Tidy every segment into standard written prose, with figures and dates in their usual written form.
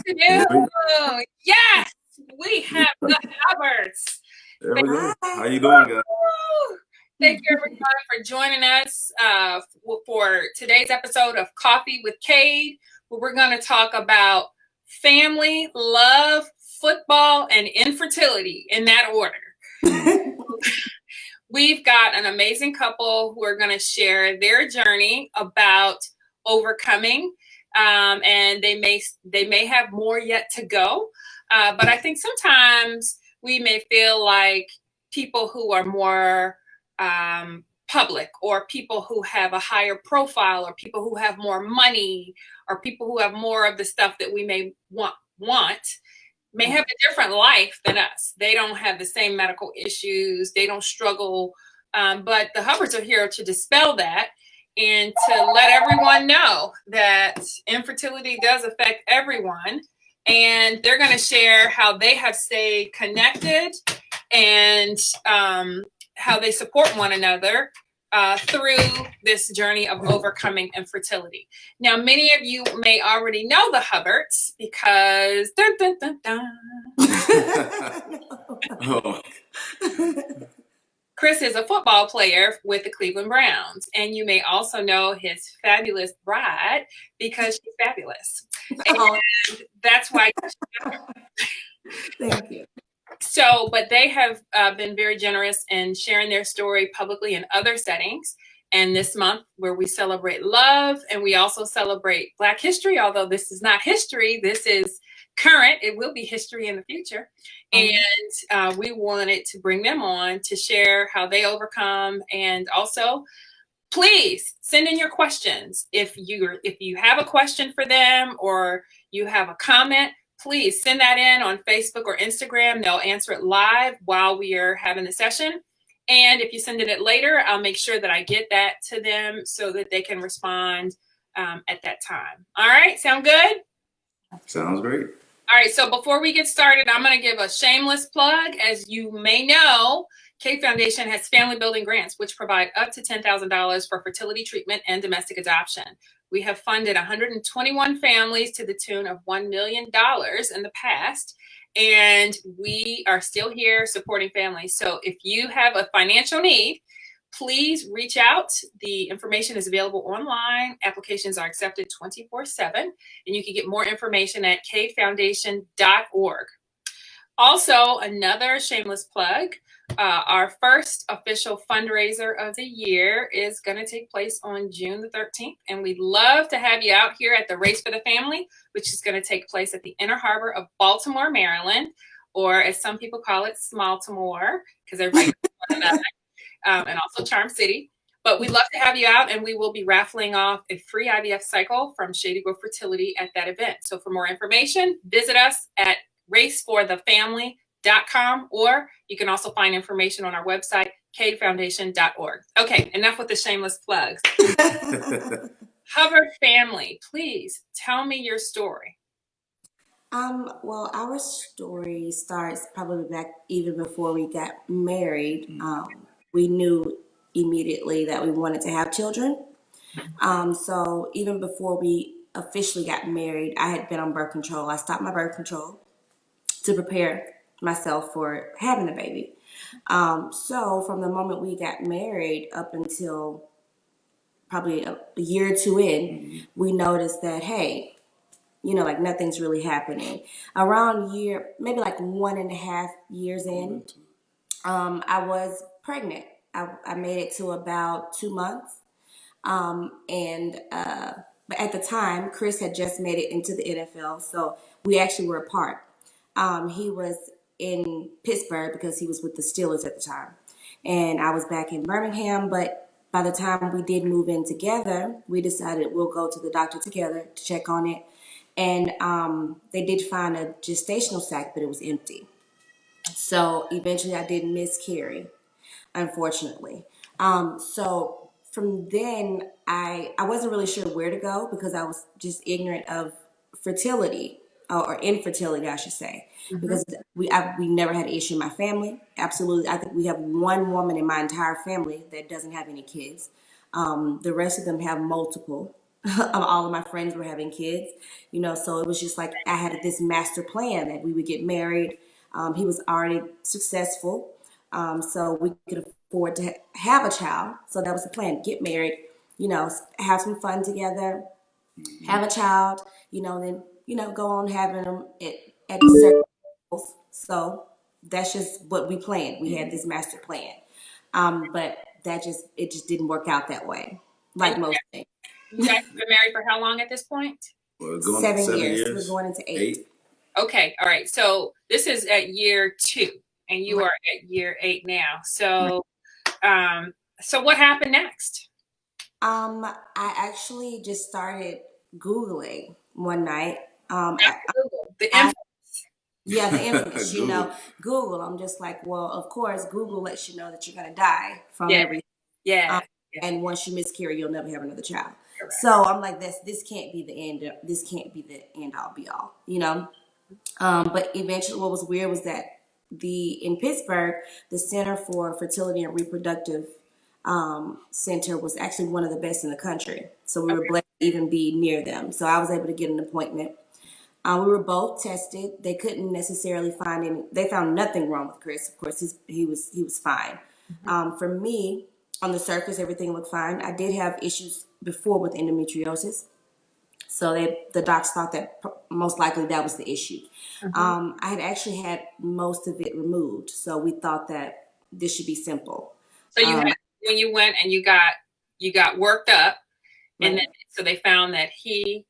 There we go. Yes, we have the Hubbards. There we go. Hi. How you doing, guys? Thank you, everyone, for joining us for today's episode of Coffee with Cade, where we're going to talk about family, love, football, and infertility in that order. We've got an amazing couple who are going to share their journey about overcoming, and they may have more yet to go. But I think sometimes we may feel like people who are more public, or people who have a higher profile, or people who have more money, or people who have more of the stuff that we may want may have a different life than us. They don't have the same medical issues. They don't struggle. But the Hubbards are here to dispel that and to let everyone know that infertility does affect everyone. And they're going to share how they have stayed connected and how they support one another through this journey of overcoming infertility. Now, many of you may already know the Hubbards because dun, dun, dun, dun. Oh, Chris is a football player with the Cleveland Browns, and you may also know his fabulous bride because she's fabulous. Oh, And that's why. thank you. So, but they have been very generous in sharing their story publicly in other settings. And this month, where we celebrate love and we also celebrate Black history, although this is not history, this is current. It will be history in the future. And we wanted to bring them on to share how they overcome. And also, please send in your questions. If you have a question for them or you have a comment, please send that in on Facebook or Instagram. They'll answer it live while we are having the session. And if you send it later, I'll make sure that I get that to them so that they can respond at that time. All right, sound good? sounds great. All right, so before we get started, I'm going to give a shameless plug. As you may know, Cade Foundation has family building grants, which provide up to $10,000 for fertility treatment and domestic adoption. We have funded 121 families to the tune of $1 million in the past, and we are still here supporting families. So if you have a financial need, please reach out. The information is available online. Applications are accepted 24/7, and you can get more information at cadefoundation.org. Also, another shameless plug, our first official fundraiser of the year is going to take place on June the 13th, and we'd love to have you out here at the Race for the Family, which is going to take place at the Inner Harbor of Baltimore, Maryland, or as some people call it, Smaltimore, because everybody knows that. And also Charm City. But we'd love to have you out, and we will be raffling off a free IVF cycle from Shady Grove Fertility at that event. So for more information, visit us at raceforthefamily.com, or you can also find information on our website, cadefoundation.org. Okay, enough with the shameless plugs. Hubbard family, please tell me your story. Well, our story starts probably back even before we got married. We knew immediately that we wanted to have children. So even before we officially got married, I had been on birth control. I stopped my birth control to prepare myself for having a baby. So from the moment we got married up until probably a year or two in, we noticed that, hey, like nothing's really happening. Around maybe like 1.5 years in, I was pregnant. I made it to about 2 months. But at the time, Chris had just made it into the NFL, so we actually were apart. He was in Pittsburgh because he was with the Steelers at the time, and I was back in Birmingham. But by the time we did move in together, we decided we'll go to the doctor together to check on it. And they did find a gestational sac, but it was empty. So eventually I did miscarry, unfortunately. So from then, I wasn't really sure where to go because I was just ignorant of fertility or infertility, I should say, because we never had an issue in my family. Absolutely. I think we have one woman in my entire family that doesn't have any kids. The rest of them have multiple. all of my friends were having kids, so it was just like I had this master plan that we would get married. He was already successful, so we could afford to have a child. So that was the plan: get married, have some fun together, have a child, then go on having them at certain levels. So that's just what we planned. We had this master plan, but it just didn't work out that way, like most things. You guys have been married for how long at this point? Well, 7 years. We're going into 8. Okay, all right. So this is at year 2, and you are at year 8 now. So, so what happened next? I actually just started Googling one night. The infamous. Yeah, the infamous, Google. I'm just like, well, of course, Google lets you know that you're gonna die from everything. Yeah. And once you miscarry, you'll never have another child. Correct. So I'm like, this can't be the end. This can't be the end all be all, But eventually, what was weird was that in Pittsburgh, the Center for Fertility and Reproductive Center was actually one of the best in the country. So we were blessed to even be near them. So I was able to get an appointment. We were both tested. They couldn't necessarily find any. They found nothing wrong with Chris. Of course, he was fine. For me, on the surface, everything looked fine. I did have issues before with endometriosis, so the docs thought that most likely that was the issue. I had actually had most of it removed, so we thought that this should be simple. So you had, when you went and you got worked up, and then so they found that he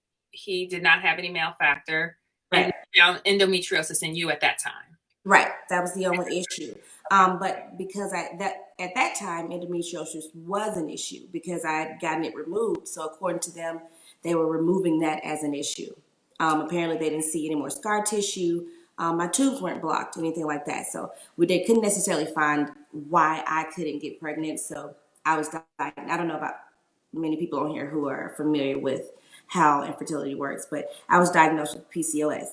did not have any male factor, and found endometriosis in you at that time. Right, that was the only issue. But because at that time endometriosis was an issue because I had gotten it removed. So according to them, they were removing that as an issue. Apparently, they didn't see any more scar tissue. My tubes weren't blocked, anything like that. So they couldn't necessarily find why I couldn't get pregnant. So I was diagnosed. I don't know about many people on here who are familiar with how infertility works, but I was diagnosed with PCOS,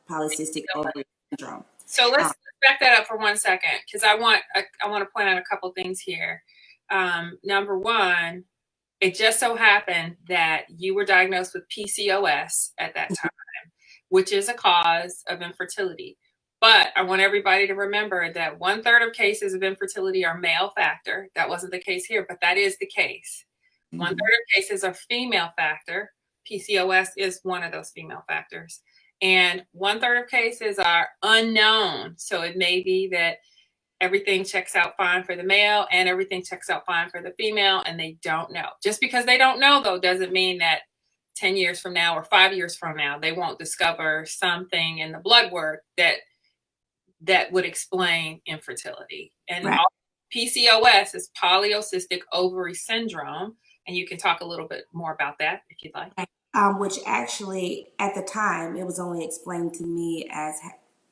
polycystic ovary syndrome. So let's back that up for 1 second, because I want to point out a couple things here. Number one, it just so happened that you were diagnosed with PCOS at that time, which is a cause of infertility. But I want everybody to remember that 1/3 of cases of infertility are male factor. That wasn't the case here, but that is the case. 1/3 of cases are female factor. PCOS is one of those female factors. And 1/3 of cases are unknown. So it may be that everything checks out fine for the male and everything checks out fine for the female, and they don't know. Just because they don't know, though, doesn't mean that 10 years from now or 5 years from now, they won't discover something in the blood work that would explain infertility. And PCOS is polycystic ovary syndrome. And you can talk a little bit more about that if you'd like. Which actually, at the time, it was only explained to me as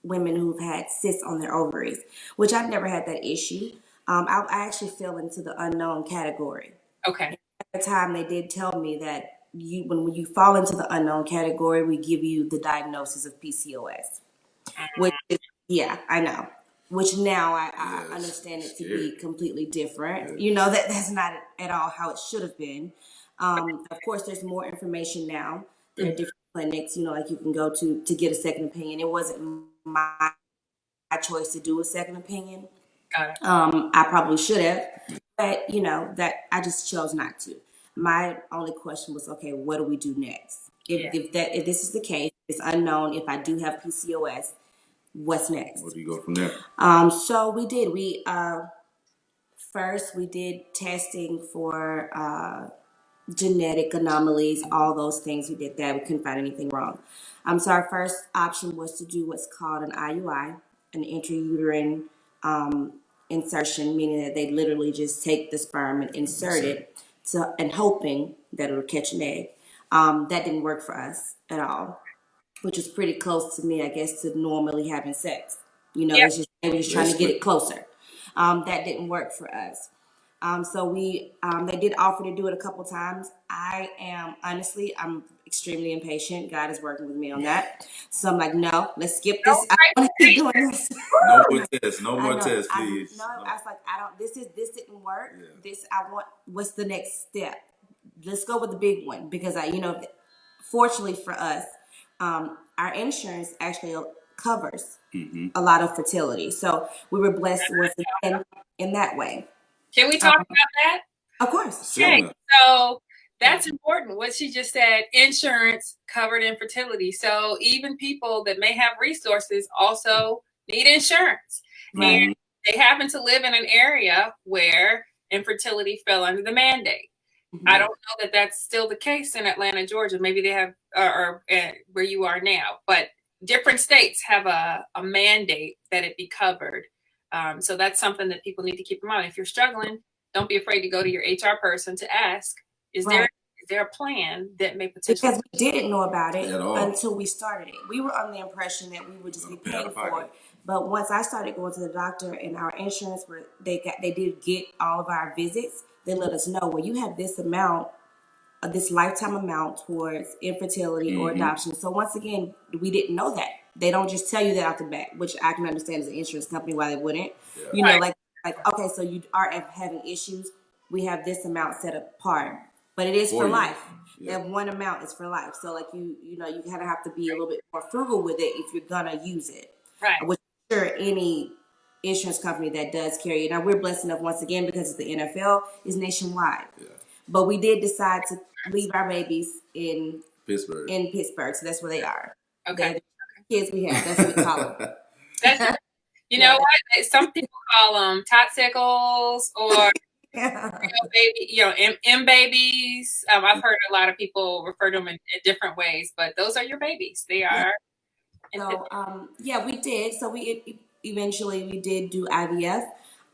women who've had cysts on their ovaries, which I've never had that issue. I actually fell into the unknown category. Okay. At the time, they did tell me that when you fall into the unknown category, we give you the diagnosis of PCOS. Which is, I know. Which now I understand it to be completely different. That's not at all how it should have been. Of course, there's more information now. There are different clinics, like you can go to get a second opinion. It wasn't my choice to do a second opinion. Got it. I probably should have, but that I just chose not to. My only question was, okay, what do we do next? If this is the case, it's unknown. If I do have PCOS, what's next? Where do you go from there? So we did. First we did testing for genetic anomalies, all those things. We did that. We couldn't find anything wrong. So our first option was to do what's called an IUI, an intrauterine insertion, meaning that they literally just take the sperm and insert it, and hoping that it'll catch an egg. That didn't work for us at all, which was pretty close to me, I guess, to normally having sex. It's just maybe just trying to get it closer. That didn't work for us. So they did offer to do it a couple times. I'm extremely impatient. God is working with me on that. So I'm like, no, let's skip this. I don't want to keep doing this. No more tests, please. I was like, this didn't work. Yeah. What's the next step? let's go with the big one because fortunately for us, our insurance actually covers a lot of fertility. So we were blessed once again in that way. Can we talk about that? Of course. Okay, so that's important. What she just said, insurance covered infertility. So even people that may have resources also need insurance. Right. And they happen to live in an area where infertility fell under the mandate. I don't know that that's still the case in Atlanta, Georgia. Maybe they have, or where you are now, but different states have a mandate that it be covered. So that's something that people need to keep in mind. If you're struggling, don't be afraid to go to your HR person to ask, is there a plan that may potentially... Because we didn't know about it until we started it. We were under the impression that we would just be paying for it. But once I started going to the doctor and our insurance, they did get all of our visits, they let us know, well, you have this amount, this lifetime amount towards infertility or adoption. So once again, we didn't know that. They don't just tell you that off the bat, which I can understand as an insurance company why they wouldn't. Yeah. You know, like, okay, so you are having issues. We have this amount set apart, but it is for life. Yeah. That one amount is for life. So like you kind of have to be a little bit more frugal with it if you're gonna use it. Right. Which I'm sure any insurance company that does carry it. Now we're blessed enough once again because it's the NFL is nationwide. Yeah. But we did decide to leave our babies in Pittsburgh. So that's where they are. Okay. They're the kids we have. That's what we call them. That's, you know what? Some people call them totsicles or baby, M babies. I've heard a lot of people refer to them in different ways, but those are your babies. They are. So we did. So we eventually did do IVF.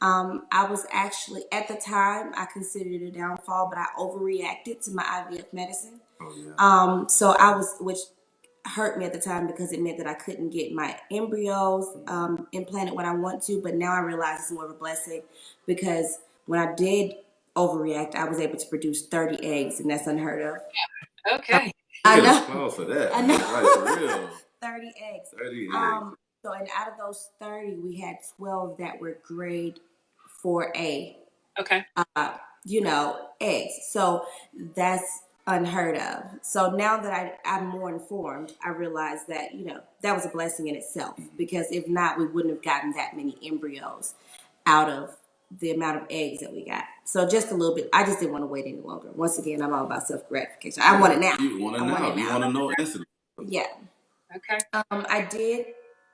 I was actually, at the time, I considered it a downfall, but I overreacted to my IVF medicine. Oh, yeah. Which hurt me at the time because it meant that I couldn't get my embryos implanted when I want to. But now I realize it's more of a blessing because when I did overreact, I was able to produce 30 eggs, and that's unheard of. Okay. I know. For that. I know. Right, for real. 30 eggs. 30 eggs. So, and out of those 30, we had 12 that were grade 4A. Okay. Eggs. So that's unheard of. So now that I'm more informed, I realize that, that was a blessing in itself. Because if not, we wouldn't have gotten that many embryos out of the amount of eggs that we got. So just a little bit. I just didn't want to wait any longer. Once again, I'm all about self-gratification. I want it now. You want it now. You want to know instantly. Yeah. Okay. I did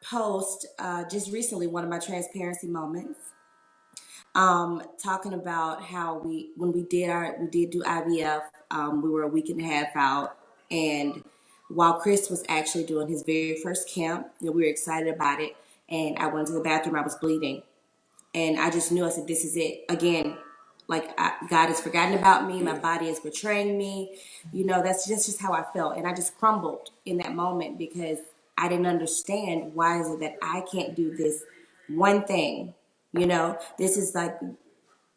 post just recently one of my transparency moments, talking about how when we did do IVF, we were a week and a half out, and while Chris was actually doing his very first camp, we were excited about it, and I went to the bathroom, I was bleeding, and I just knew, I said, this is it. Again, like God has forgotten about me, my body is betraying me, that's just how I felt, and I just crumbled in that moment because I didn't understand why is it that I can't do this one thing. This is like,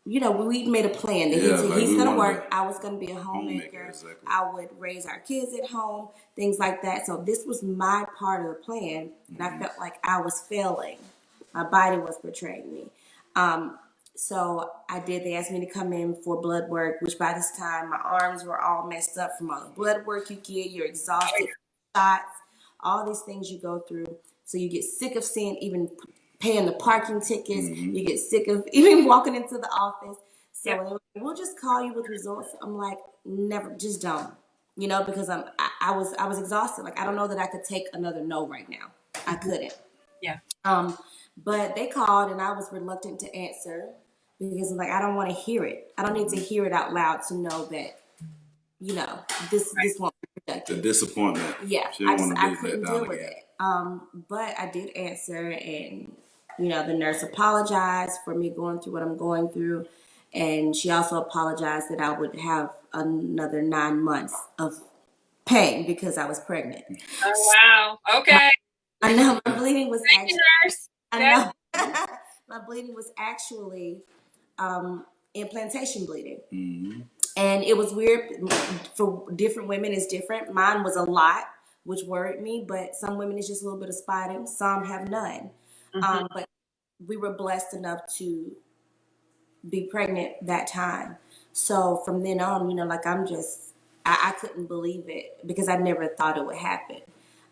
we made a plan that he's going to work. I was going to be a homemaker. Exactly. I would raise our kids at home, things like that. So this was my part of the plan. And I felt like I was failing. My body was betraying me. So I did. They asked me to come in for blood work, which by this time my arms were all messed up from all the blood work you get. You're exhausted, shots, all these things you go through. So you get sick of seeing, even paying the parking tickets. You get sick of even walking into the office. So we'll just call you with results. I'm like, never, just don't, because I was exhausted. Like, I don't know that I could take another no right now. I couldn't. Yeah. But they called and I was reluctant to answer because I'm like, I don't want to hear it. I don't need to hear it out loud to know that, this won't be productive. The disappointment. Yeah. I couldn't deal with it. But I did answer, and the nurse apologized for me going through what I'm going through, and she also apologized that I would have another 9 months of pain because I was pregnant. Oh wow! Okay. I know my bleeding was actually. Nurse. I know my bleeding was actually implantation bleeding. Mm-hmm. And it was weird for different women. It's different. Mine was a lot, which worried me. But some women, it's just a little bit of spotting. Some have none. Mm-hmm. But we were blessed enough to be pregnant that time. So from then on, like I couldn't believe it because I never thought it would happen.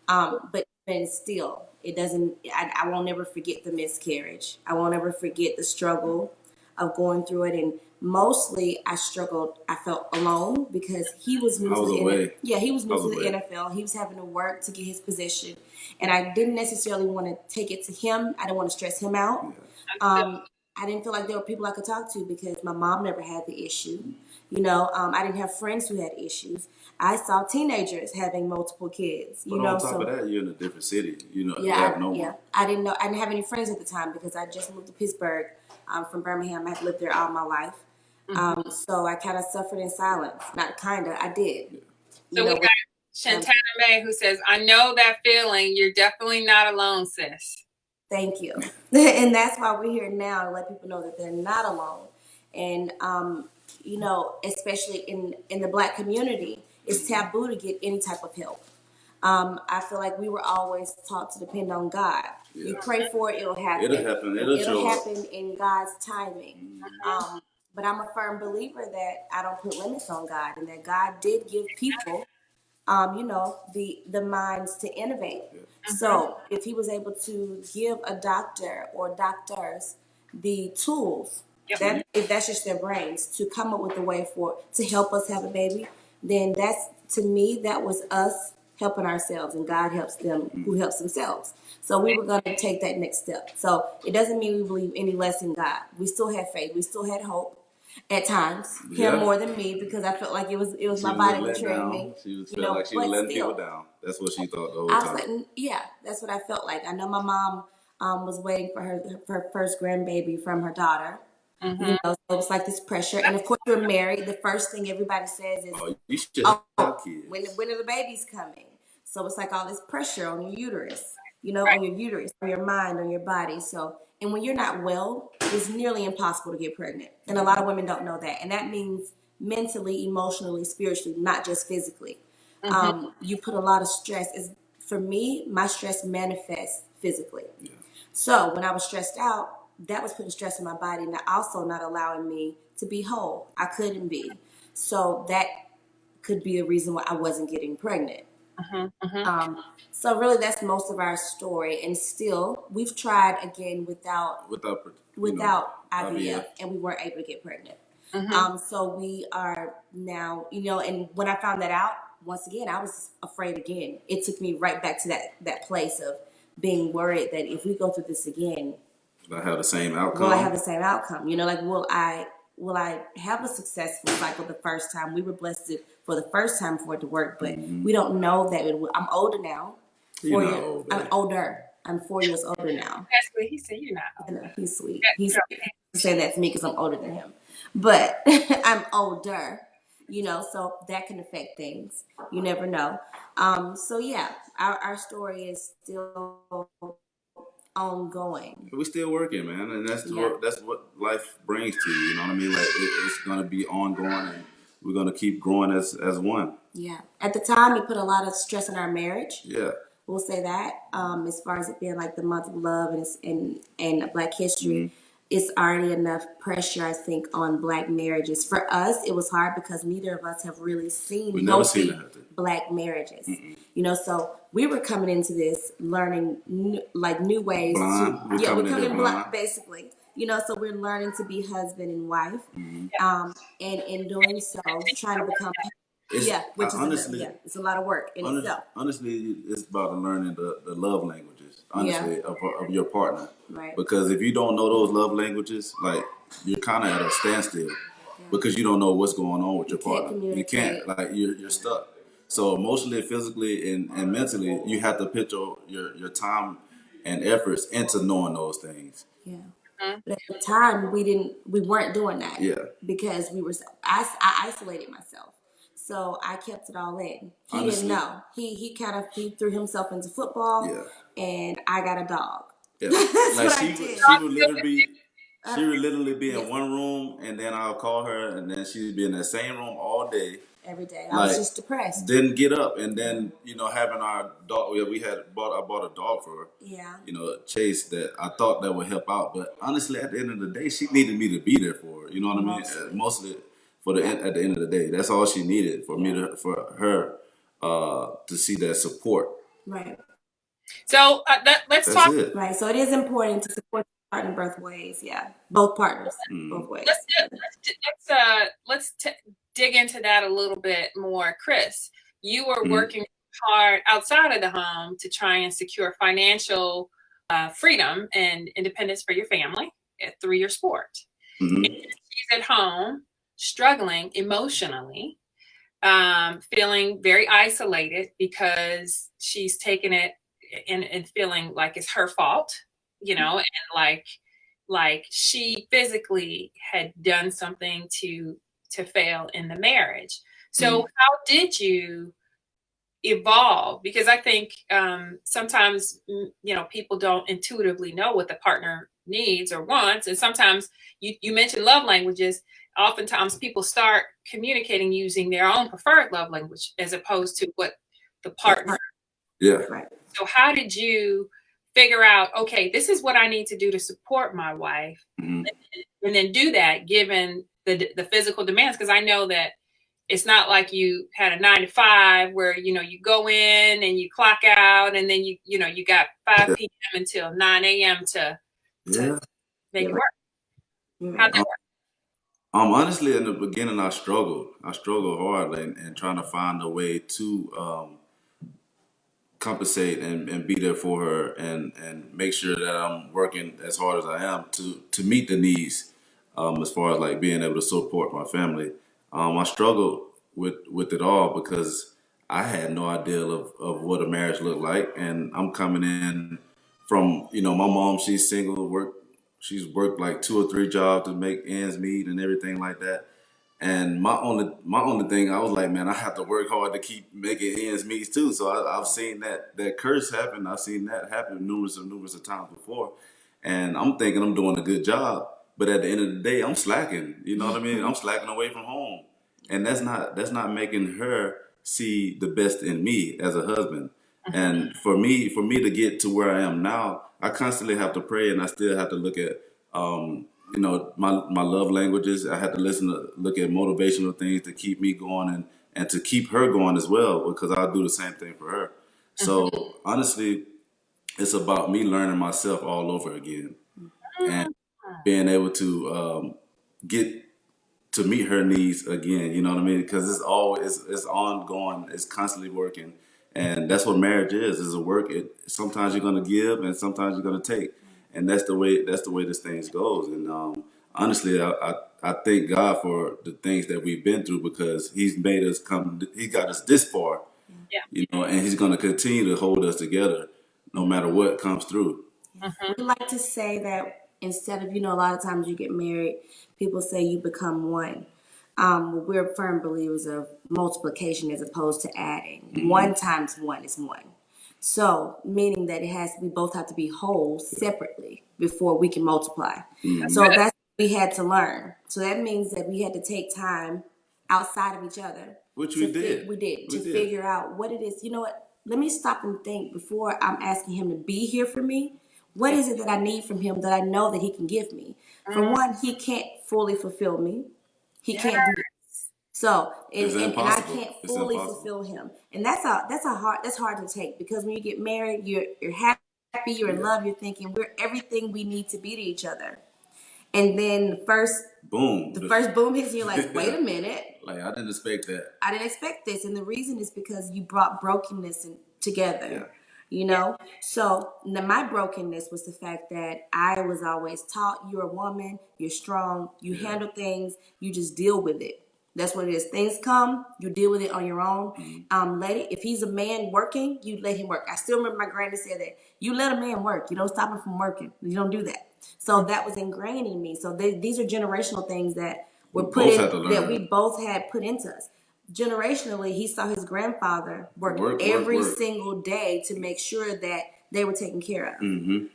But even still, it doesn't, I won't ever forget the miscarriage. I won't ever forget the struggle of going through it. And mostly I felt alone because he was new I was to the away. Yeah, he was I new was to the away. NFL. He was having to work to get his position. And I didn't necessarily want to take it to him. I didn't want to stress him out. I didn't feel like there were people I could talk to because my mom never had the issue. I didn't have friends who had issues. I saw teenagers having multiple kids. But on top of that, you're in a different city. You have no one. I didn't know. I didn't have any friends at the time because I just moved to Pittsburgh from Birmingham. I had lived there all my life. So I kind of suffered in silence. Not kind of. I did. So we got Shantana May who says, "I know that feeling. You're definitely not alone, sis." Thank you. And that's why we're here now to let people know that they're not alone. And especially in the Black community, it's taboo to get any type of help. I feel like we were always taught to depend on God. Yeah. You pray for it, it'll happen. It'll happen. It'll happen in God's timing. But I'm a firm believer that I don't put limits on God, and that God did give people, the minds to innovate. So if He was able to give a doctor or doctors the tools, if that's just their brains, to come up with a way to help us have a baby, then to me that was us helping ourselves, and God helps them who helps themselves. So we were going to take that next step. So it doesn't mean we believe any less in God. We still had faith. We still had hope at times. Him more than me, because I felt like it was my body betraying me. She felt like she was letting people down. That's what she thought the whole time. That's what I felt like. I know my mom was waiting for her first grandbaby from her daughter. So it was like this pressure. And of course, you're married. The first thing everybody says is, you should have kids. When are the babies coming? So it's like all this pressure on your uterus, on your mind, on your body. So, and when you're not well, it's nearly impossible to get pregnant. And a lot of women don't know that. And that means mentally, emotionally, spiritually, not just physically. You put a lot of stress. For me, my stress manifests physically. Yeah. So when I was stressed out, that was putting stress on my body, and also not allowing me to be whole. I couldn't be. So that could be a reason why I wasn't getting pregnant. So really, that's most of our story. And still, we've tried again without IVF, and we weren't able to get pregnant. So we are now, and when I found that out, once again, I was afraid again. It took me right back to that place of being worried that if we go through this again, will I have the same outcome? Will I have the same outcome? Will I have a successful cycle the first time? We were blessed for the first time for it to work, but we don't know that it will. I'm older now. I'm older. I'm 4 years older now. That's what he said. You're not older. He's sweet. He's saying that to me because I'm older than him. But I'm older, so that can affect things. You never know. So yeah, our story is still ongoing. We're still working, man, and that's what life brings to you. You know what I mean? Like it's gonna be ongoing, and we're gonna keep growing as one. Yeah. At the time, it put a lot of stress on our marriage. Yeah. We'll say that. As far as it being like the month of love and Black History, it's already enough pressure, I think, on Black marriages. For us, it was hard because neither of us have really seen healthy Black marriages. So we were coming into this learning new ways. We're coming in blind, basically. So we're learning to be husband and wife, and in doing so, trying to become. It's a lot of work in itself. Honestly, it's about learning the love languages, of your partner. Right. Because if you don't know those love languages, like you're kind of at a standstill because you don't know what's going on with your partner. You can't, like you're stuck. So emotionally, physically, and mentally, you have to put your time and efforts into knowing those things. Yeah. But at the time, we weren't doing that. Yeah. Because I isolated myself. So I kept it all in. He didn't know. He threw himself into football, and I got a dog. Yeah. That's like what I did. She would literally be in one room, and then I'll call her, and then she'd be in the same room all day. Every day. I was just depressed. Didn't get up, and then having our dog. I bought a dog for her. Yeah. Chase, that I thought that would help out, but honestly, at the end of the day, she needed me to be there for her. You know what I mean? Mostly for at the end of the day. That's all she needed for for her to see that support. Right. So let's That's talk. it. Right. So it is important to support your partner both ways. Yeah. Both partners, both ways. Let's dig into that a little bit more. Chris, you were working hard outside of the home to try and secure financial freedom and independence for your family through your sport. And she's at home struggling emotionally, feeling very isolated because she's taken it and feeling like it's her fault, and like she physically had done something to fail in the marriage. So how did you evolve? Because I think sometimes people don't intuitively know what the partner needs or wants, and sometimes you mentioned love languages. Oftentimes people start communicating using their own preferred love language as opposed to what the partner. Right. So how did you figure out, okay, this is what I need to do to support my wife, and then do that given the physical demands? Because I know that it's not like you had a 9 to 5 where, you go in and you clock out and then you got 5 p.m. until 9 a.m. to make it work. How'd that work? Honestly, in the beginning, I struggled hard and trying to find a way to compensate and be there for her and make sure that I'm working as hard as I am to meet the needs as far as like being able to support my family. I struggled with it all because I had no idea of what a marriage looked like, and I'm coming in from my mom. She's single, she's worked like 2 or 3 jobs to make ends meet and everything like that. And my only thing, I was like, man, I have to work hard to keep making ends meet too. So I've seen that curse happen. I've seen that happen numerous of times before, and I'm thinking I'm doing a good job. But at the end of the day, I'm slacking. You know what I mean? I'm slacking away from home, and that's not making her see the best in me as a husband. And for me to get to where I am now, I constantly have to pray, and I still have to look at my love languages. I had to look at motivational things to keep me going and to keep her going as well, because I'll do the same thing for her. So honestly, it's about me learning myself all over again and being able to get to meet her needs again. You know what I mean? Because it's ongoing. It's constantly working, and that's what marriage is. Is a work. Sometimes you're gonna give, and sometimes you're gonna take, and that's the way this thing goes. And honestly, I thank God for the things that we've been through, because He's made us come. He got us this far, and He's gonna continue to hold us together, no matter what comes through. We like to say that instead of, a lot of times you get married, people say you become one. We're firm believers of multiplication as opposed to adding. 1 times 1 is 1. So, meaning that we both have to be whole separately before we can multiply. So that's what we had to learn. So that means that we had to take time outside of each other. Which we did. We did to figure out what it is. You know what? Let me stop and think before I'm asking him to be here for me. What is it that I need from him that I know that he can give me? For one, he can't fully fulfill me. He can't do it. So, and I can't fully fulfill him. And that's hard to take, because when you get married, you're happy, you're in love, you're thinking we're everything we need to be to each other. And then the first boom hits, and you're like, wait a minute. Like, I didn't expect that. I didn't expect this. And the reason is because you brought brokenness together. So my brokenness was the fact that I was always taught, you're a woman, you're strong, you handle things, you just deal with it. That's what it is. Things come, you deal with it on your own. If he's a man working, you let him work. I still remember my granny said that you let a man work. You don't stop him from working. You don't do that. So that was ingrained in me. So these are generational things that were that we both had put into us. Generationally, he saw his grandfather work every single day to make sure that they were taken care of.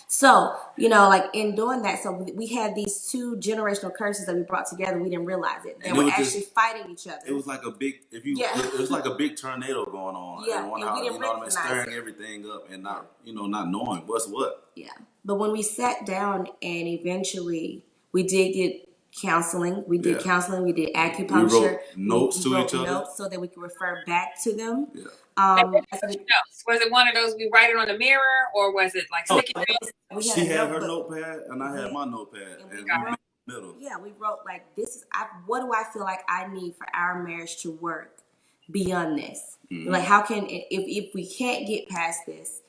So, like in doing that, so we had these 2 generational curses that we brought together. We didn't realize it. They were actually fighting each other. It was like a big, it was like a big tornado going on. Yeah, and we didn't recognize stirring everything up and not knowing what's what. Yeah, but when we sat down and eventually we did get counseling. We did counseling. We did acupuncture. We wrote notes to each other. Notes so that we could refer back to them. Yeah. Was it one of those we write it on the mirror, or was it like sticky notes? She had her notepad, and I had my notepad, and we wrote, middle. Yeah, we wrote like, this is what do I feel like I need for our marriage to work beyond this? Like, how can if we can't get past this,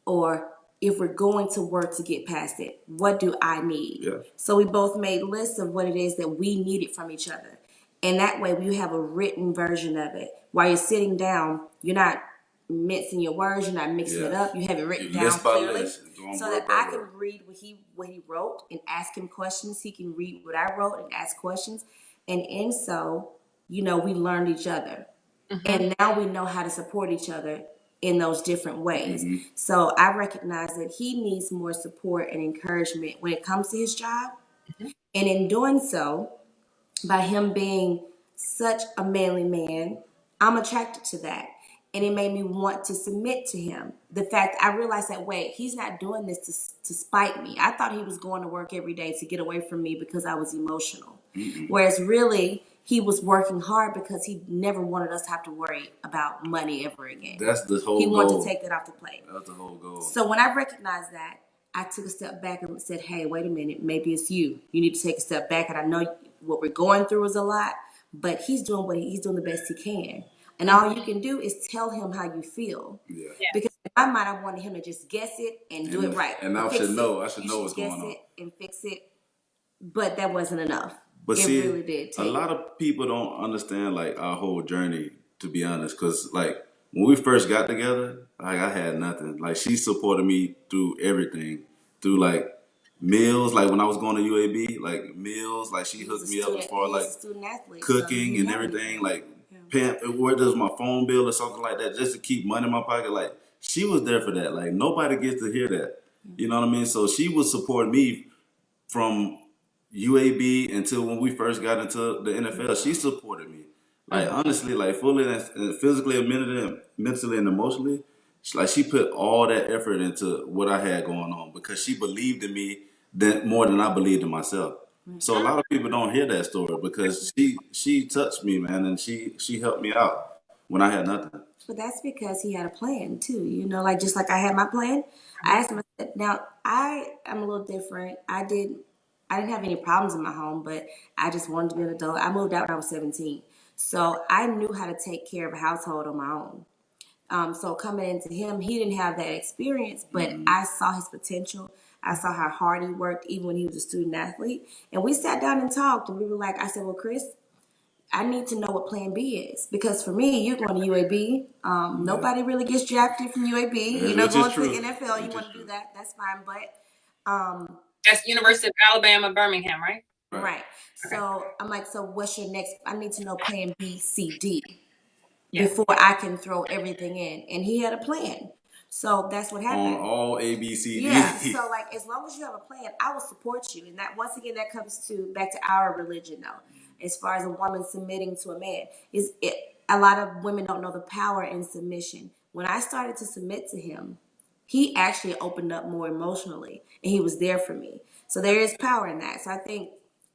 or if we're going to work to get past it, what do I need? Yeah. So we both made lists of what it is that we needed from each other. And that way we have a written version of it. While you're sitting down, you're not mincing your words, you're not mixing it up. You have it written down clearly. So that I can read what he wrote and ask him questions. He can read what I wrote and ask questions. And in so, we learned each other. And now we know how to support each other in those different ways. So I recognize that he needs more support and encouragement when it comes to his job. And in doing so, by him being such a manly man, I'm attracted to that. And it made me want to submit to him. The fact I realized that, wait, he's not doing this to spite me. I thought he was going to work every day to get away from me because I was emotional. Whereas really, he was working hard because he never wanted us to have to worry about money ever again. That's the whole goal. He wanted to take that off the plate. That's the whole goal. So when I recognized that, I took a step back and said, hey, wait a minute, maybe it's you. You need to take a step back. And I know what we're going through is a lot, but he's doing the best he can. And all you can do is tell him how you feel. Yeah. Because in my mind, I wanted him to just guess it and do it right. And I should know what's going on. Guess it and fix it. But that wasn't enough. But it really did take. A lot of people don't understand like our whole journey, to be honest, because like when we first got together, like I had nothing. Like she supported me through everything, through like meals. Like when I was going to UAB, like meals, like she hooked me up as far like cooking and everything, like where does my phone bill or something like that, just to keep money in my pocket. Like she was there for that. Like nobody gets to hear that. You know what I mean? So she would support me from UAB until when we first got into the NFL. She supported me. Like honestly, like fully and physically and mentally and emotionally. Like she put all that effort into what I had going on because she believed in me more than I believed in myself. So a lot of people don't hear that story because she touched me, man, and she helped me out when I had nothing. But that's because he had a plan too, like just like I had my plan. I asked him, now I am a little different. I didn't have any problems in my home, but I just wanted to be an adult. I moved out when I was 17. So I knew how to take care of a household on my own. So coming into him, he didn't have that experience, but I saw his potential. I saw how hard he worked even when he was a student athlete. And we sat down and talked, and we were like, I said, well, Chris, I need to know what plan B is. Because for me, you're going to UAB. Nobody really gets drafted from UAB. Going to the NFL, you want to do that. That's fine. But that's University of Alabama, Birmingham, right? Right. Okay. So I'm like, so what's your next? I need to know plan B, C, D before I can throw everything in. And he had a plan. So that's what happened. On all A, B, C, D. Yeah. So like, as long as you have a plan, I will support you. And that, once again, that comes back to our religion, though. As far as a woman submitting to a man, a lot of women don't know the power in submission. When I started to submit to him, he actually opened up more emotionally, and he was there for me. So there is power in that. So I think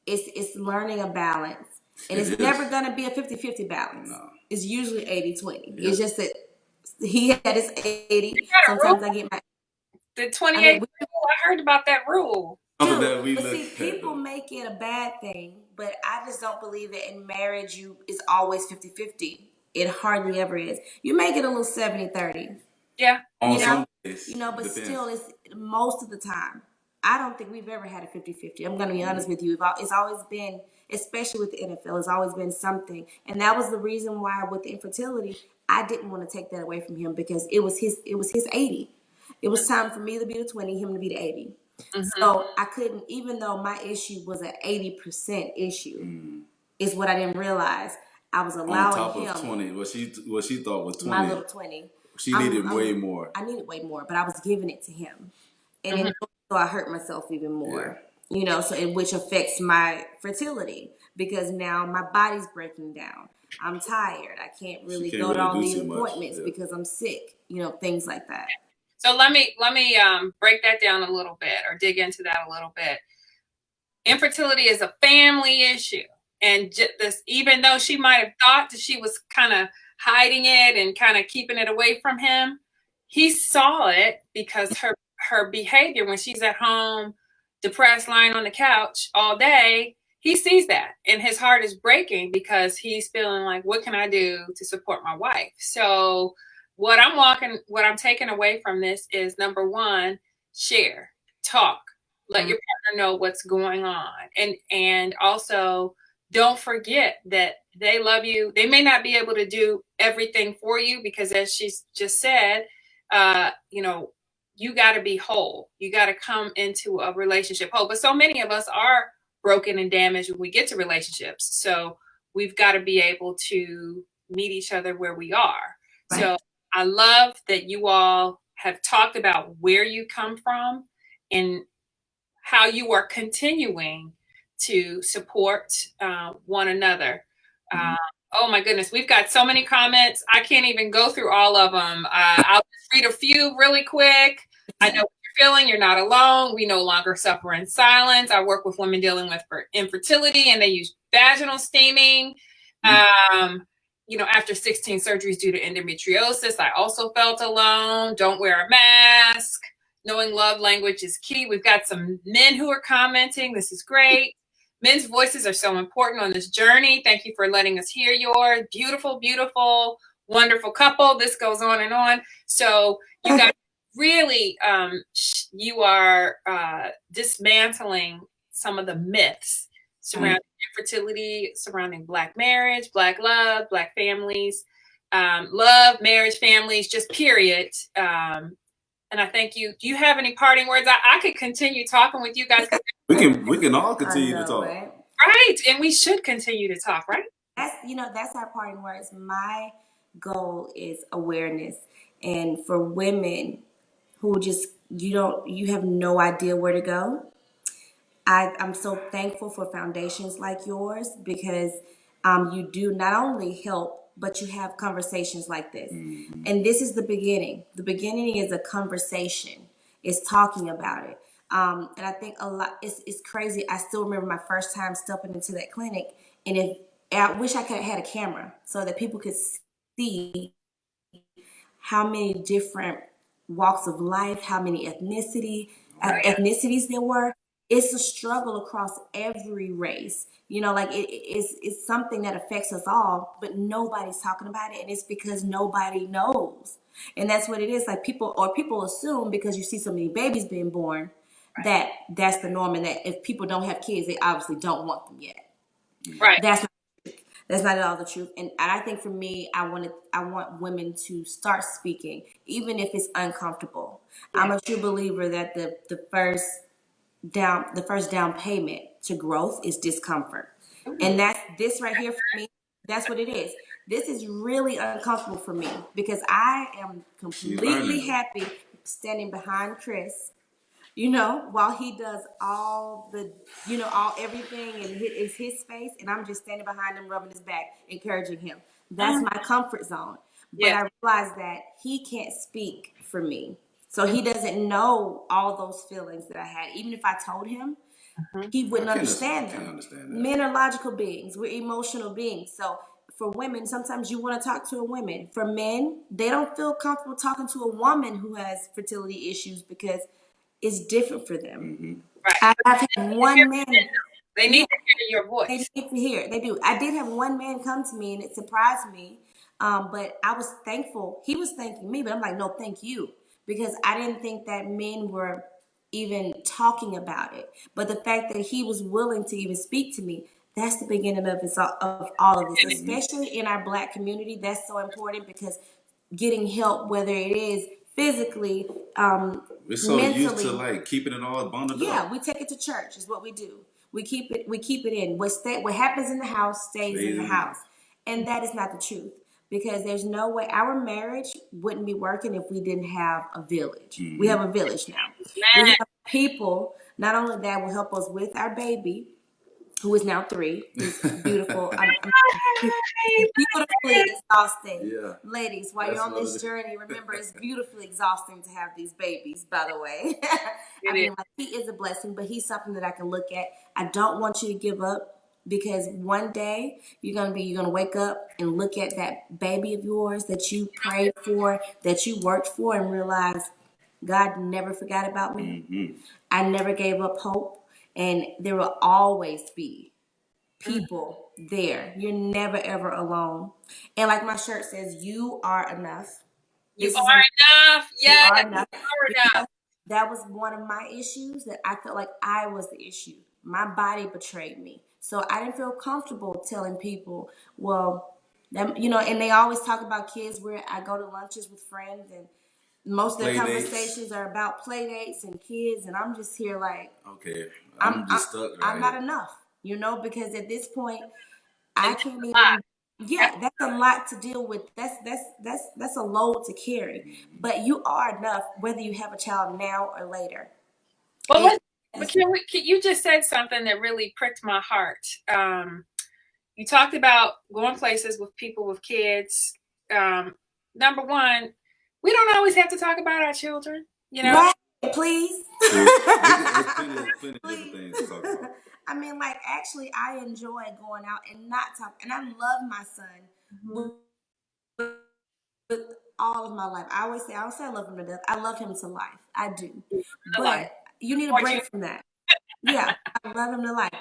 it's learning a balance. And it's never going to be a 50-50 balance. No. It's usually 80-20. Yeah. It's just that he had his 80. Sometimes I get my... The 28 rule, I heard about that rule. People make it a bad thing, but I just don't believe that in marriage it's always 50-50. It hardly ever is. You make it a little 70-30. Yeah. On some days. But depends. Still, it's most of the time. I don't think we've ever had a 50-50. I'm going to be honest with you. It's always been, especially with the NFL, it's always been something. And that was the reason why with the infertility, I didn't want to take that away from him because it was his 80. It was time for me to be the 20, him to be the 80. Mm-hmm. So I couldn't, even though my issue was an 80% issue, is what I didn't realize. I was allowing him. On top of 20, what she thought was 20. My little 20. She needed way more. I needed way more, but I was giving it to him. And so I hurt myself even more, which affects my fertility because now my body's breaking down. I'm tired. I can't really go to all these appointments because I'm sick, things like that. So let me break that down a little bit or dig into that a little bit. infertility is a family issue. And this, even though she might have thought that she was kind of hiding it and kind of keeping it away from him, he saw it because her behavior when she's at home, depressed, lying on the couch all day, he sees that and his heart is breaking because he's feeling like, what can I do to support my wife? So what I'm taking away from this is, number one, share, talk, let your partner know what's going on. And also, don't forget that they love you. They may not be able to do everything for you because, as she's just said, you got to be whole. You got to come into a relationship whole. But so many of us are broken and damaged when we get to relationships. So we've got to be able to meet each other where we are. Right. So I love that you all have talked about where you come from and how you are continuing to support one another. Oh my goodness, we've got so many comments. I can't even go through all of them. I'll just read a few really quick. I know what you're feeling. You're not alone. We no longer suffer in silence. I work with women dealing with infertility, and they use vaginal steaming. After 16 surgeries due to endometriosis, I also felt alone. Don't wear a mask. Knowing love language is key. We've got some men who are commenting. This is great. Men's voices are so important on this journey. Thank you for letting us hear yours. Beautiful, beautiful, wonderful couple. This goes on and on. So you guys really, you are dismantling some of the myths surrounding infertility, surrounding Black marriage, Black love, Black families, love, marriage, families, just period. And I thank you. Do you have any parting words? I could continue talking with you guys. We can all continue to talk. Right. And we should continue to talk, right? That's our parting words. My goal is awareness. And for women who just, you have no idea where to go, I'm so thankful for foundations like yours because you do not only help, but you have conversations like this. Mm-hmm. And this is the beginning. The beginning is a conversation. It's talking about it. And I think a lot, it's crazy. I still remember my first time stepping into that clinic, and I wish I could have had a camera so that people could see how many different walks of life, how many ethnicities there were. It's a struggle across every race. It's something that affects us all, but nobody's talking about it. And it's because nobody knows. And that's what it is. Like people assume because you see so many babies being born, right, that's the norm. And that if people don't have kids, they obviously don't want them yet. Right. That's not at all the truth. And I think for me, I want women to start speaking, even if it's uncomfortable. Yeah. I'm a true believer that the first down payment to growth is discomfort. And that's this right here for me. That's what it is. This is really uncomfortable for me because I am completely happy standing behind Chris, while he does all the, all everything and it's his space, and I'm just standing behind him, rubbing his back, encouraging him. That's my comfort zone. But I realize that he can't speak for me. So he doesn't know all those feelings that I had. Even if I told him, he wouldn't understand them. Men are logical beings. We're emotional beings. So for women, sometimes you want to talk to a woman. For men, they don't feel comfortable talking to a woman who has fertility issues because it's different for them. Right. I've had one man. They need to hear your voice. They need to hear. They do. I did have one man come to me, and it surprised me. But I was thankful. He was thanking me, but I'm like, no, thank you. Because I didn't think that men were even talking about it. But the fact that he was willing to even speak to me, that's the beginning of all of this. Especially in our Black community, that's so important because getting help, whether it is physically, we're so mentally, used to keeping it all bundled up. Yeah, we take it to church is what we do. We keep it in. What happens in the house stays in the house. And that is not the truth. Because there's no way our marriage wouldn't be working if we didn't have a village. Mm-hmm. We have a village now. We have people, not only that will help us with our baby, who is now 3. He's beautiful. I'm beautifully exhausting. Yeah. Ladies, while you're on this journey, remember it's beautifully exhausting to have these babies, by the way. I mean, like, he is a blessing, but he's something that I can look at. I don't want you to give up, because one day you're gonna wake up and look at that baby of yours that you prayed for, that you worked for, and realize God never forgot about me. Mm-hmm. I never gave up hope. And there will always be people there. You're never, ever alone. And like my shirt says, you are enough. You are enough. Yes, you are enough. You are enough. That was one of my issues, that I felt like I was the issue. My body betrayed me. So I didn't feel comfortable telling people, well, and they always talk about kids, where I go to lunches with friends, and most of their conversations are about play dates and kids, and I'm just here like, okay, I'm just stuck. Right, I'm not enough, because at this point, I can't even. Yeah, that's a lot to deal with. That's a load to carry. But you are enough, whether you have a child now or later. Well, you just said something that really pricked my heart. You talked about going places with people with kids. Number one, we don't always have to talk about our children, Right, please. There's plenty of different things to talk about. I mean, like, actually, I enjoy going out and not talk. And I love my son with all of my life. I don't say I love him to death. I love him to life. I do. But you need a break from that. Yeah, I love him to life.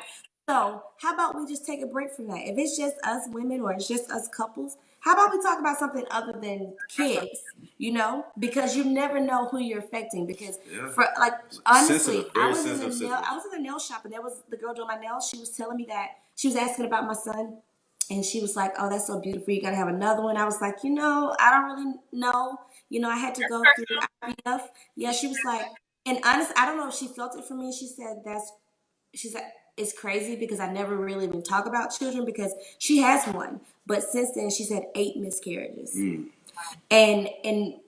So how about we just take a break from that? If it's just us women or it's just us couples, how about we talk about something other than kids? Because you never know who you're affecting. Because for, like, honestly, I was in the nail shop, and there was the girl doing my nails. She was telling me that she was asking about my son, and she was like, "Oh, that's so beautiful. You gotta have another one." I was like, I don't really know. I had to go through IVF. Yeah, she was like, and honestly, I don't know if she felt it for me. She said it's crazy, because I never really even talk about children, because she has one, but since then she's had 8 miscarriages. And in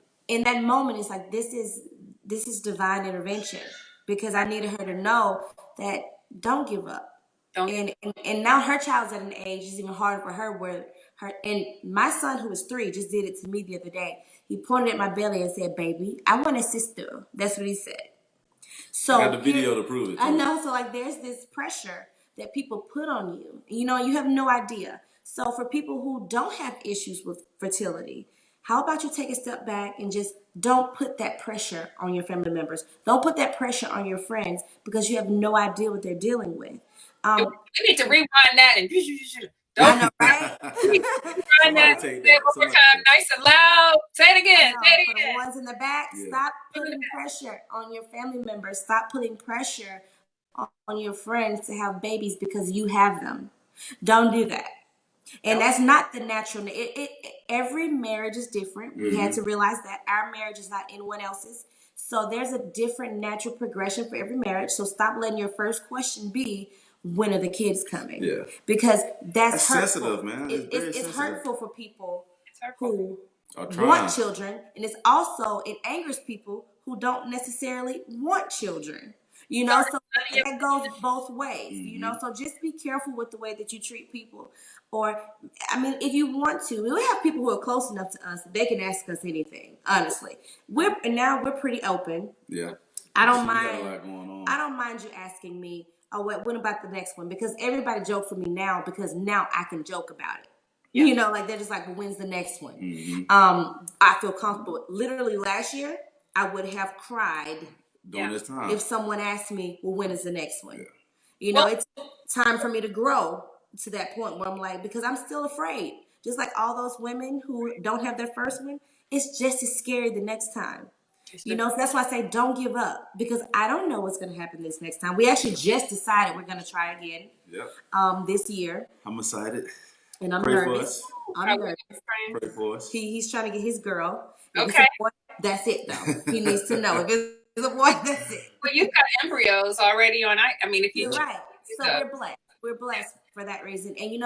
that moment, it's like, this is divine intervention, because I needed her to know that don't give up. And now her child's at an age, it's even harder for her, where and my son, who is 3, just did it to me the other day. He pointed at my belly and said, "Baby, I want a sister." That's what he said. So I got the video to prove it. I know. So, like, there's this pressure that people put on you. You have no idea. So for people who don't have issues with fertility, how about you take a step back and just don't put that pressure on your family members. Don't put that pressure on your friends, because you have no idea what they're dealing with. You need to rewind that and I know, right? Rewind that. Say it one more time, nice and loud. Say it again. Say it again. For the ones in the back, stop putting pressure on your family members. Stop putting pressure on your friends to have babies because you have them. Don't do that. And that's not the natural. Every marriage is different. We had to realize that our marriage is not anyone else's. So there's a different natural progression for every marriage. So stop letting your first question be, when are the kids coming? Yeah. Because that's sensitive, man. It's hurtful for people who want children. And it angers people who don't necessarily want children. So that goes both ways, so just be careful with the way that you treat people. Or, I mean, if you want to, we have people who are close enough to us, they can ask us anything, honestly. We're pretty open. Yeah. I don't mind you asking me, "Oh, what about the next one?" Because everybody jokes with me now, because now I can joke about it. Yeah. Like, they're just like, "Well, when's the next one?" I feel comfortable. Literally last year, I would have cried during this time if someone asked me, "Well, when is the next one?" Yeah. It's time for me to grow to that point where I'm like, because I'm still afraid. Just like all those women who don't have their first one, it's just as scary the next time. So that's why I say don't give up, because I don't know what's going to happen this next time. We actually just decided we're going to try again. Yep. This year. I'm excited. And I'm nervous. I'm nervous. Pray for us. He's trying to get his girl. If it's a boy, that's it, though. He needs to know. If it's a boy, that's it. Well, you've got embryos already on. I mean, if you're right. So we're blessed. We're blessed for that reason. And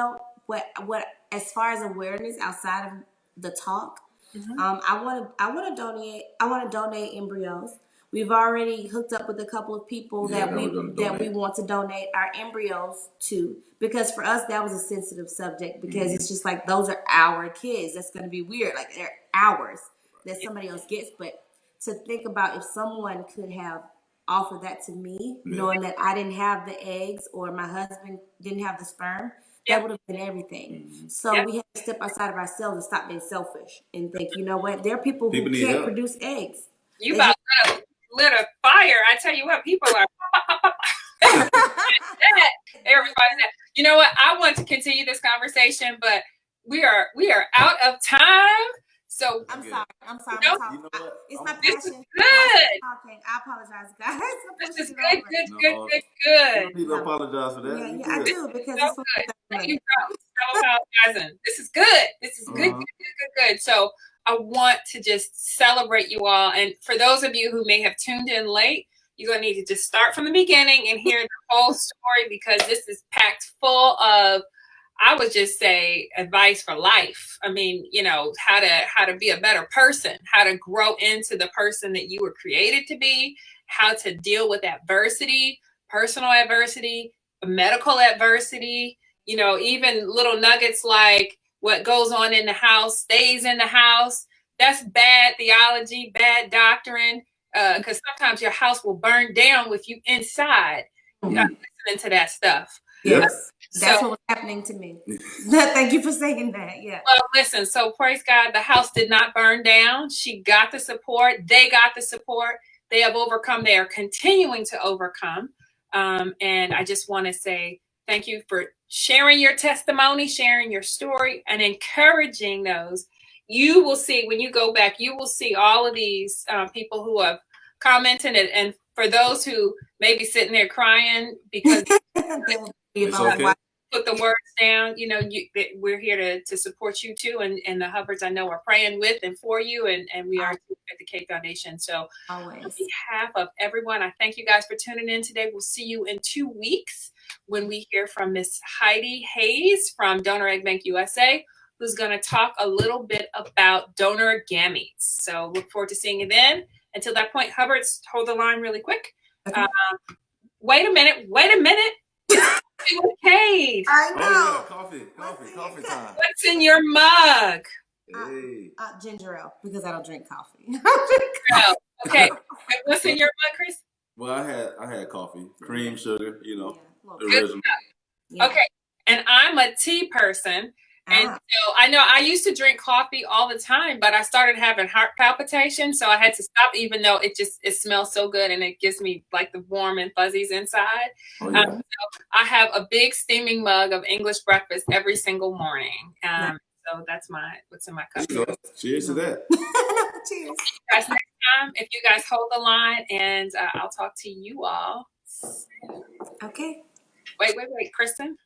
what? As far as awareness outside of the talk, I want to donate embryos. We've already hooked up with a couple of people that we donate. want to donate our embryos to, because for us that was a sensitive subject, because it's just like those are our kids. That's going to be weird, like they're ours that somebody else gets. But to think about if someone could have offered that to me, knowing that I didn't have the eggs or my husband didn't have the sperm, that would have been everything. So we have to step outside of ourselves and stop being selfish and think, you know what, there are people who can't produce eggs. You about to lit a fire. I tell you what, people are everybody. You know what? I want to continue this conversation, but we are out of time. So I'm sorry. No, it's my passion. This is good. I apologize, guys. This is good. You don't need to apologize for that. Yeah, I do, because it's good. Apologizing. This is good. This is good. Good. So I want to just celebrate you all. And for those of you who may have tuned in late, you're going to need to just start from the beginning and hear the whole story, because this is packed full of, I would just say, advice for life. I mean, you know, how to be a better person, how to grow into the person that you were created to be, how to deal with adversity, personal adversity, medical adversity, you know, even little nuggets like what goes on in the house stays in the house. That's bad theology, bad doctrine, because sometimes your house will burn down with you inside. Listening to that stuff. Yes. That's what was happening to me. Thank you for saying that. Yeah. Well, listen, so praise God, the house did not burn down. She got the support. They got the support. They have overcome. They are continuing to overcome. And I just want to say thank you for sharing your testimony, sharing your story, and encouraging those. You will see, when you go back, you will see all of these people who have commented. And for those who may be sitting there crying because put the words down, you know, we're here to support you too. And the Hubbards, I know, are praying with and for you. And we are at the Cade Foundation. So always, on behalf of everyone, I thank you guys for tuning in today. We'll see you in 2 weeks when we hear from Miss Heidi Hayes from Donor Egg Bank USA, who's going to talk a little bit about donor gametes. So look forward to seeing you then. Until that point, Hubbards, hold the line really quick. Okay. Wait a minute. Cade. I know. Oh, yeah. Coffee time. What's in your mug? Hey. Ginger ale, because I don't drink coffee. Okay. What's in your mug, Chris? Well, I had coffee, cream, sugar, you know, the Good original. Yeah. Okay. And I'm a tea person. And so I know I used to drink coffee all the time, but I started having heart palpitations. So I had to stop, even though it smells so good and it gives me like the warm and fuzzies inside. Oh, yeah. So I have a big steaming mug of English breakfast every single morning. So that's what's in my cup. Cheers to that. Cheers. Guys, next time, if you guys hold the line, and I'll talk to you all. Okay. Wait, Kristen.